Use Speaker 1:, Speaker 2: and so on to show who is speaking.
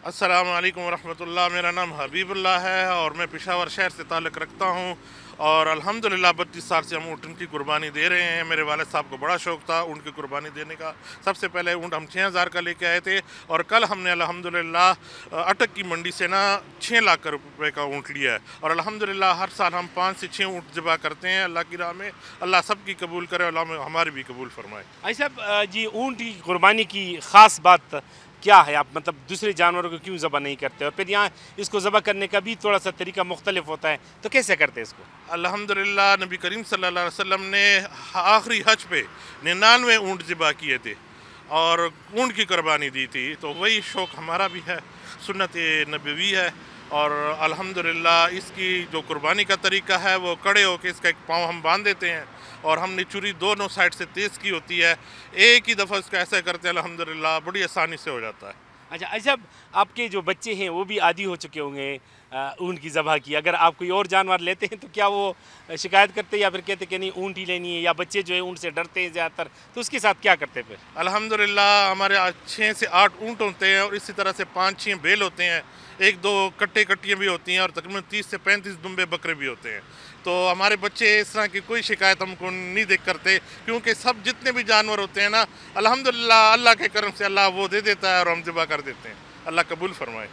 Speaker 1: अस्सलामु अलैकुम वरहमतुल्लाह। मेरा नाम हबीबुल्लाह है और मैं पेशावर शहर से ताल्लुक़ रखता हूँ। और अल्हम्दुलिल्लाह 32 साल से हम ऊँट की कुर्बानी दे रहे हैं। मेरे वालिद साहब को बड़ा शौक़ था ऊँट की कुर्बानी देने का। सबसे पहले ऊँट हम 6000 का लेके आए थे और कल हमने अल्हम्दुलिल्लाह अटक की मंडी से ना 6 लाख रुपए का ऊँट लिया है। और अल्हम्दुलिल्लाह हर साल हम 5 से 6 ऊँट ज़िबा करते हैं अल्लाह की राह में। अल्लाह सब की कबूल करे, अल्लाह हमारी भी कबूल फरमाए।
Speaker 2: अच्छा जी, ऊँट की कुर्बानी की ख़ास बात क्या है? आप मतलब दूसरे जानवरों को क्यों ज़बह नहीं करते? और फिर यहाँ इसको ज़बह करने का भी थोड़ा सा तरीका मुख्तलिफ होता है, तो कैसे करते हैं इसको?
Speaker 1: अल्हम्दुलिल्लाह नबी करीम सल्लल्लाहु अलैहि वसल्लम ने आखिरी हज पे 99 ऊँट ज़िबा किए थे और ऊँट की कुर्बानी दी थी। तो वही शौक़ हमारा भी है, सुन्नत नबवी है। और अल्हम्दुलिल्लाह इसकी जो कुर्बानी का तरीका है वो कड़े होकर इसका एक पाँव हम बांध देते हैं और हमने चुरी दोनों साइड से तेज़ की होती है। एक ही दफ़ा इसका ऐसा करते हैं, अल्हम्दुलिल्लाह बड़ी आसानी से हो जाता है।
Speaker 2: अच्छा अच्छा, आपके जो बच्चे हैं वो भी आदी हो चुके होंगे ऊँट की ज़बह की। अगर आप कोई और जानवर लेते हैं तो क्या वो शिकायत करते हैं या फिर कहते कि नहीं ऊँट ही लेनी है? या बच्चे जो है ऊँट से डरते हैं ज़्यादातर, तो उसके साथ क्या करते हैं फिर?
Speaker 1: अल्हम्दुलिल्लाह हमारे 6 से 8 ऊँट होते हैं और इसी तरह से 5-6 बैल होते हैं। 1-2 कट्टियाँ भी होती हैं और तकरीबन 30 से 35 दुम्बे बकरे भी होते हैं। तो हमारे बच्चे इस तरह की कोई शिकायत हमको नहीं देख करते, क्योंकि सब जितने भी जानवर होते हैं ना अल्हम्दुलिल्लाह अल्लाह के करम से अल्लाह वो दे देता है और हम ज़िबा कर देते हैं। अल्लाह कबूल फरमाए।